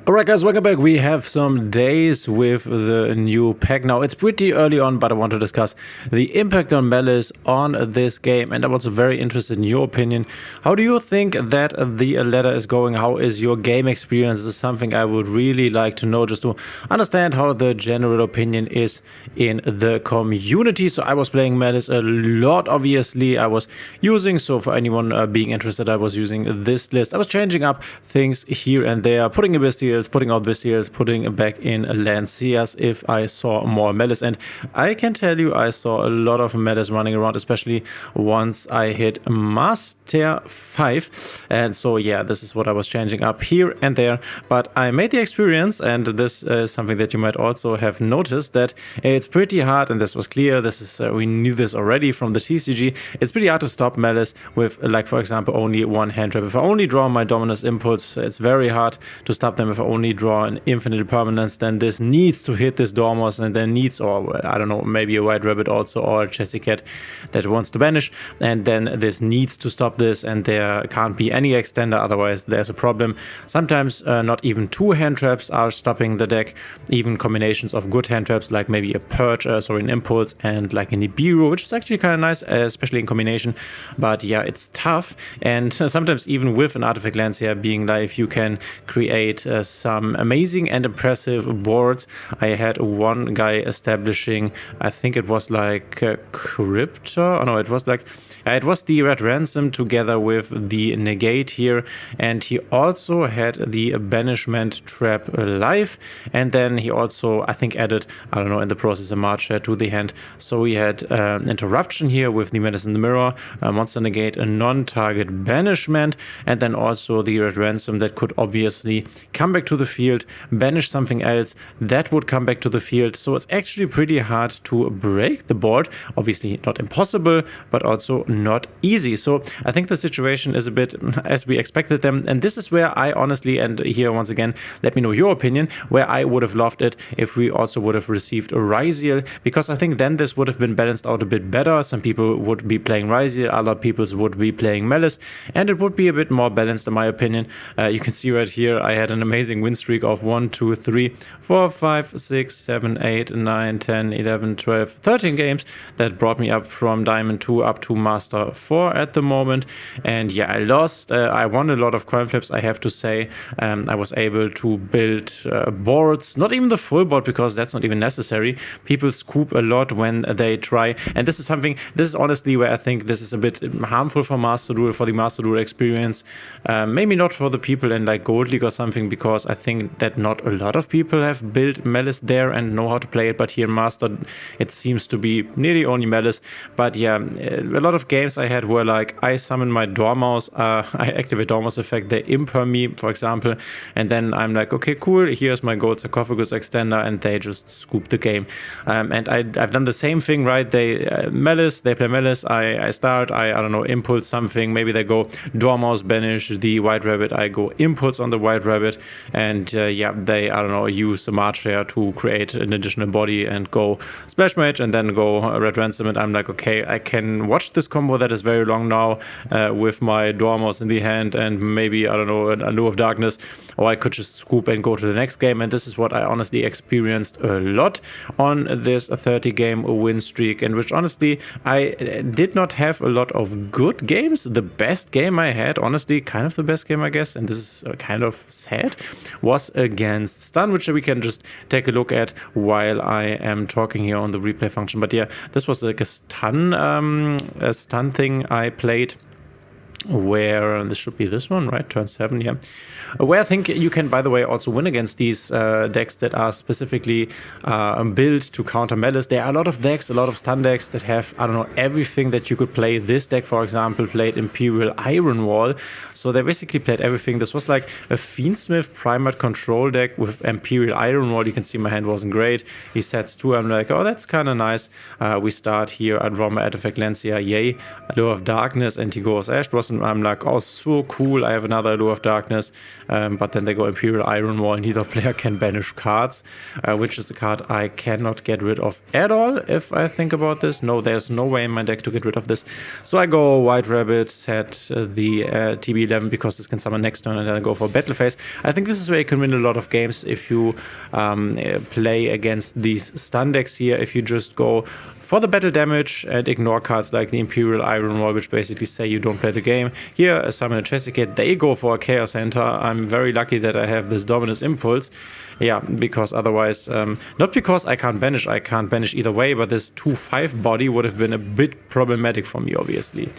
Alright guys, welcome back. We have some days with the new pack. Now it's pretty early on, but I want to discuss the impact on Maliss on this game, and I'm also very interested in your opinion. How do you think that the ladder is going? How is your game experience? This is something I would really like to know, just to understand how the general opinion is in the community. So I was playing Maliss a lot, obviously. I was using, so for anyone being interested, I was using this list. I was changing up things here and there, putting a bestial, putting out bestials, putting back in Lancias if I saw more Maliss. And I can tell you I saw a lot of Maliss running around, especially once I hit Master 5. And so yeah, this is what I was changing up here and there. But I made the experience, and this is something that you might also have noticed, that it's pretty hard, and this was clear, this is we knew this already from the TCG, it's pretty hard to stop Maliss with, like, for example, only one hand trap. If I only draw my Dominus inputs, it's very hard to stop them. If I only draw an infinite permanence, then this needs to hit this Dormos, and then needs, or I don't know, maybe a White Rabbit also, or a Chessy Cat that wants to banish, and then this needs to stop this, and there can't be any extender, otherwise there's a problem. Sometimes not even two hand traps are stopping the deck, even combinations of good hand traps, like maybe a Purge, an Impulse, and like a Nibiru, which is actually kind of nice, especially in combination. But yeah, it's tough, and sometimes even with an Artifact Lancia being live, you can create some amazing and impressive boards. I had one guy establishing, I think it was like Crypto, oh no, it was like it was the Red Ransom together with the Negate here, and he also had the Banishment Trap live, and then he also, I think, added, I don't know, in the process, a March to the hand. So we had Interruption here with the Menace in the Mirror, Monster Negate, a non-target Banishment, and then also the Red Ransom that could obviously come back to the field, banish something else that would come back to the field. So it's actually pretty hard to break the board. Obviously not impossible, but also not easy. So I think the situation is a bit as we expected them, and this is where I honestly, and here once again, let me know your opinion, where I would have loved it if we also would have received a Ryziel, because I think then this would have been balanced out a bit better. Some people would be playing Ryziel, other people would be playing Maliss, and it would be a bit more balanced in my opinion. You can see right here I had an amazing win streak of 1, 2, 3, 4, 5, 6, 7, 8, 9, 10, 11, 12, 13 games that brought me up from Diamond 2 up to Master 4 at the moment. And yeah, I lost. I won a lot of coin flips, I have to say. I was able to build boards, not even the full board, because that's not even necessary. People scoop a lot when they try, and this is something, this is honestly where I think this is a bit harmful for Master Duel, for the Master Duel experience. Maybe not for the people in like Gold League or something, because I think that not a lot of people have built Maliss there and know how to play it, but here in Master it seems to be nearly only Maliss. But yeah, a lot of games I had were like, I summon my Dormouse, I activate Dormouse effect, they imper me, for example, and then I'm like, okay, cool, here's my Gold Sarcophagus extender, and they just scoop the game. And I've done the same thing, right? They Maliss, they play Maliss, I start, I don't know, impulse something, maybe they go Dormouse banish the White Rabbit, I go impulse on the White Rabbit, and yeah, they, I don't know, use a March here to create an additional body and go Splash Mage and then go Red Ransom, and I'm like, okay, I can watch this combo that is very long now with my Dormouse in the hand and maybe, I don't know, an Allure of Darkness, or I could just scoop and go to the next game. And this is what I honestly experienced a lot on this 30 game win streak, in which honestly I did not have a lot of good games. The best game I had, honestly, kind of the best game I guess, and this is kind of sad, was against Stun, which we can just take a look at while I am talking here on the replay function. But yeah, this was like a stun thing I played, where this should be this one, right? Turn 7, yeah. Where I think you can, by the way, also win against these decks that are specifically built to counter Maliss. There are a lot of decks, a lot of stun decks that have, I don't know, everything that you could play. This deck, for example, played Imperial Iron Wall. So they basically played everything. This was like a Fiendsmith Primat control deck with Imperial Iron Wall. You can see my hand wasn't great. He sets 2. I'm like, oh, that's kind of nice. We start here. I draw my Artifact Lancia, yay. Allure of Darkness, and he goes Ash Blossom I'm like, oh, so cool, I have another Allure of Darkness, but then they go Imperial Iron Wall, neither player can banish cards, which is a card I cannot get rid of at all if I think about this. No, there's no way in my deck to get rid of this. So I go White Rabbit, set the TB11 because this can summon next turn, and then I go for Battle Phase. I think this is where you can win a lot of games if you play against these stun decks here. If you just go for the battle damage and ignore cards like the Imperial Iron Wall, which basically say you don't play the game. Here, a summon a Chessicate, they go for a Chaos Enter. I'm very lucky that I have this Dominus Impulse. Yeah, because otherwise, not because I can't banish either way, but this 2/5 body would have been a bit problematic for me, obviously.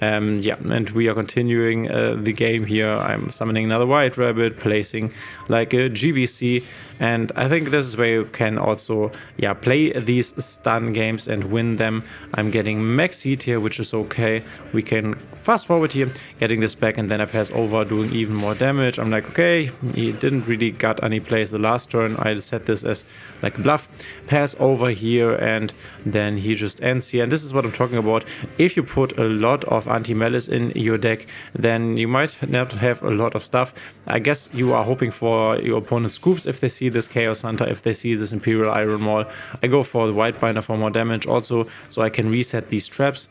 Yeah, and we are continuing the game here. I'm summoning another White Rabbit, placing like a GVC, and I think this is where you can also, yeah, play these stun games and win them. I'm getting max heat here, which is okay. We can fast forward here, getting this back, and then I pass over, doing even more damage. I'm like, okay, he didn't really got any plays the last turn. I set this as like bluff, pass over here, and then he just ends here. And this is what I'm talking about. If you put a lot of anti-Maliss in your deck, then you might not have a lot of stuff. I guess you are hoping for your opponent's scoops if they see this Chaos Hunter, if they see this Imperial Iron Wall. I go for the White Binder for more damage also, so I can reset these traps.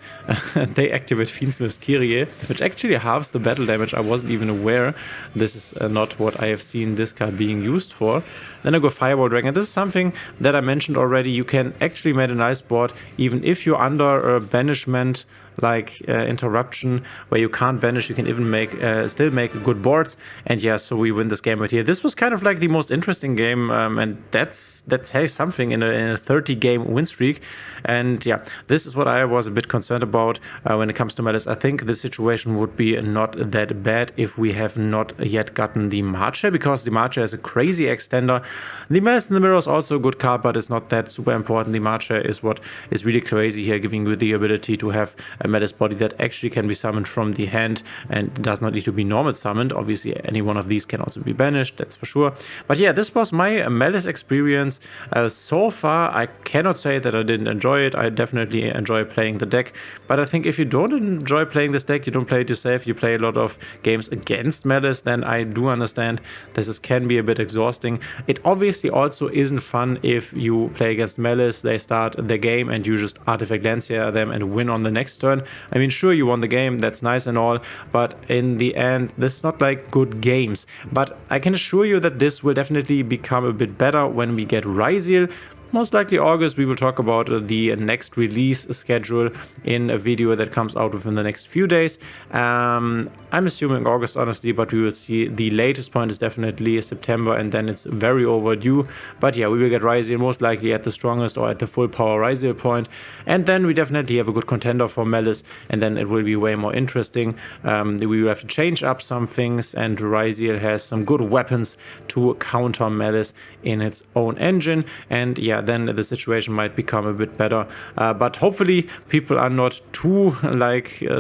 They activate Fiendsmith's Kyrie, which actually halves the battle damage. I wasn't even aware. This is not what I have seen this card being used for. Then I go Fireball Dragon. This is something that I mentioned already. You can actually make a nice board even if you're under a banishment like interruption where you can't banish. You can even make still make good boards, and yeah, so we win this game right here. This was kind of like the most interesting game, and that's hey, something in a 30 game win streak. And yeah, this is what I was a bit concerned about when it comes to Maliss. I think the situation would be not that bad if we have not yet gotten the Marcher, because the Marcher is a crazy extender. The Malice in the Mirror is also a good card, but it's not that super important. The Marcher is what is really crazy here, giving you the ability to have a Malice body that actually can be summoned from the hand and does not need to be normal summoned. Obviously, any one of these can also be banished, that's for sure. But yeah, this was my Malice experience so far. I cannot say that I didn't enjoy it. I definitely enjoy playing the deck, but I think if you don't enjoy playing this deck, you don't play it yourself, you play a lot of games against Malice, then I do understand this can be a bit exhausting. It obviously also isn't fun if you play against Malice, they start the game and you just Artifact Lancia them and win on the next turn. I mean, sure, you won the game, that's nice and all, but in the end, this is not like good games. But I can assure you that this will definitely become a bit better when we get Ryziel. Most likely August. We will talk about the next release schedule in a video that comes out within the next few days. I'm assuming August, honestly, but we will see. The latest point is definitely September, and then it's very overdue. But yeah, we will get Ryziel most likely at the strongest or at the full power Ryziel point, and then we definitely have a good contender for Malice, and then it will be way more interesting. We will have to change up some things, and Ryziel has some good weapons to counter Malice in its own engine, and yeah, then the situation might become a bit better. But hopefully people are not too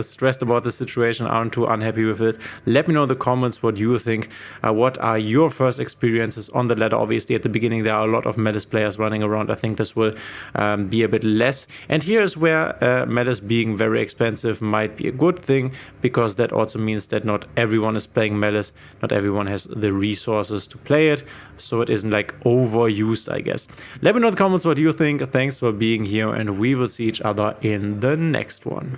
stressed about the situation, aren't too unhappy with it. Let me know in the comments what you think. What are your first experiences on the ladder? Obviously at the beginning there are a lot of Malice players running around. I think this will be a bit less. And here is where Malice being very expensive might be a good thing, because that also means that not everyone is playing Malice. Not everyone has the resources to play it. So it isn't like overused, I guess. Let me know in the comments what you think. Thanks for being here, and we will see each other in the next one.